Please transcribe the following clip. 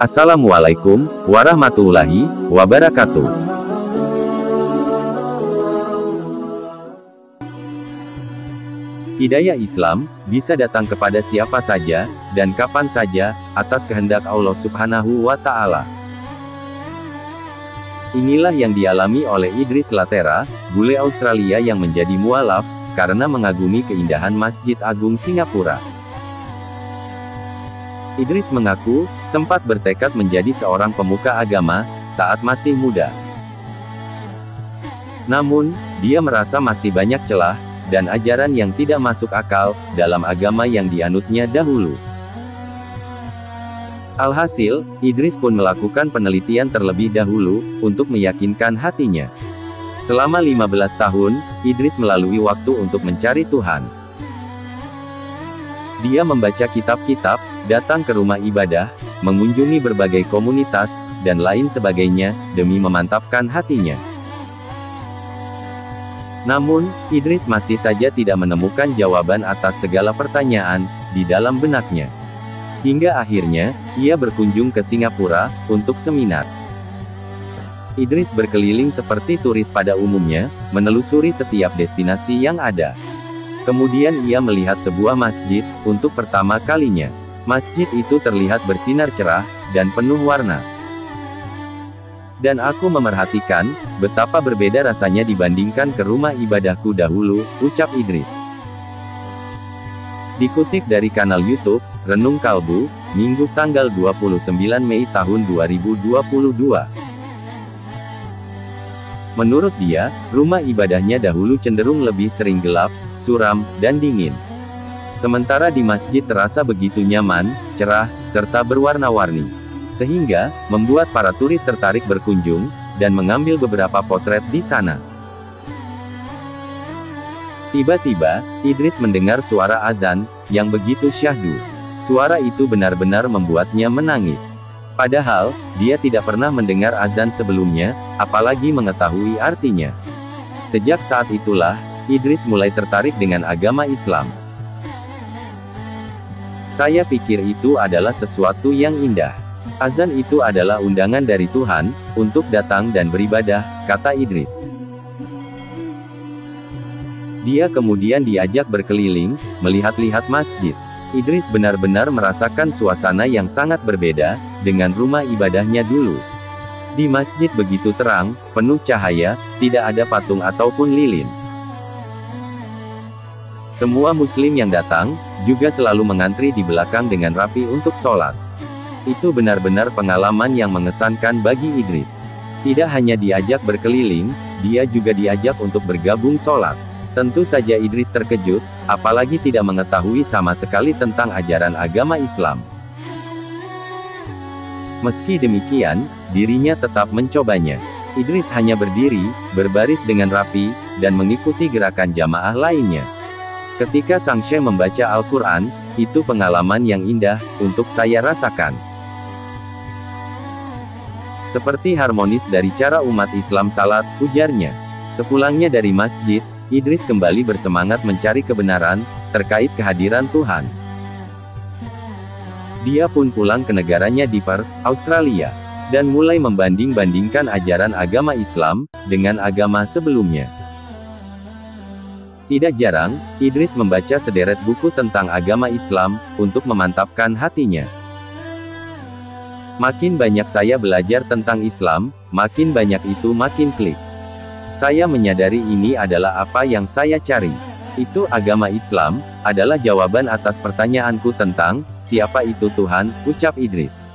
Assalamualaikum warahmatullahi wabarakatuh. Hidayah Islam bisa datang kepada siapa saja, dan kapan saja, atas kehendak Allah Subhanahu wa Ta'ala. Inilah yang dialami oleh Idris Latera, bule Australia yang menjadi mualaf, karena mengagumi keindahan Masjid Agung Singapura. Idris mengaku, sempat bertekad menjadi seorang pemuka agama, saat masih muda. Namun, dia merasa masih banyak celah, dan ajaran yang tidak masuk akal, dalam agama yang dianutnya dahulu. Alhasil, Idris pun melakukan penelitian terlebih dahulu, untuk meyakinkan hatinya. Selama 15 tahun, Idris melalui waktu untuk mencari Tuhan. Dia membaca kitab-kitab, datang ke rumah ibadah, mengunjungi berbagai komunitas, dan lain sebagainya, demi memantapkan hatinya. Namun, Idris masih saja tidak menemukan jawaban atas segala pertanyaan, di dalam benaknya. Hingga akhirnya, ia berkunjung ke Singapura, untuk seminar. Idris berkeliling seperti turis pada umumnya, menelusuri setiap destinasi yang ada. Kemudian ia melihat sebuah masjid, untuk pertama kalinya. Masjid itu terlihat bersinar cerah, dan penuh warna. Dan aku memerhatikan, betapa berbeda rasanya dibandingkan ke rumah ibadahku dahulu, ucap Idris. Dikutip dari kanal YouTube, Renung Kalbu, Minggu tanggal 29 Mei tahun 2022. Menurut dia, rumah ibadahnya dahulu cenderung lebih sering gelap, suram, dan dingin. Sementara di masjid terasa begitu nyaman, cerah, serta berwarna-warni. Sehingga, membuat para turis tertarik berkunjung, dan mengambil beberapa potret di sana. Tiba-tiba, Idris mendengar suara azan, yang begitu syahdu. Suara itu benar-benar membuatnya menangis. Padahal, dia tidak pernah mendengar azan sebelumnya, apalagi mengetahui artinya. Sejak saat itulah, Idris mulai tertarik dengan agama Islam. Saya pikir itu adalah sesuatu yang indah. Azan itu adalah undangan dari Tuhan, untuk datang dan beribadah, kata Idris. Dia kemudian diajak berkeliling, melihat-lihat masjid. Idris benar-benar merasakan suasana yang sangat berbeda, dengan rumah ibadahnya dulu. Di masjid begitu terang, penuh cahaya, tidak ada patung ataupun lilin. Semua muslim yang datang, juga selalu mengantri di belakang dengan rapi untuk sholat. Itu benar-benar pengalaman yang mengesankan bagi Idris. Tidak hanya diajak berkeliling, dia juga diajak untuk bergabung sholat. Tentu saja Idris terkejut, apalagi tidak mengetahui sama sekali tentang ajaran agama Islam. Meski demikian, dirinya tetap mencobanya. Idris hanya berdiri, berbaris dengan rapi, dan mengikuti gerakan jamaah lainnya. Ketika sang syekh membaca Al-Quran, itu pengalaman yang indah, untuk saya rasakan. Seperti harmonis dari cara umat Islam salat, ujarnya. Sepulangnya dari masjid, Idris kembali bersemangat mencari kebenaran, terkait kehadiran Tuhan. Dia pun pulang ke negaranya di Perth, Australia, dan mulai membanding-bandingkan ajaran agama Islam, dengan agama sebelumnya. Tidak jarang, Idris membaca sederet buku tentang agama Islam, untuk memantapkan hatinya. Makin banyak saya belajar tentang Islam, makin banyak itu makin klik. Saya menyadari ini adalah apa yang saya cari. Itu agama Islam, adalah jawaban atas pertanyaanku tentang, siapa itu Tuhan, ucap Idris.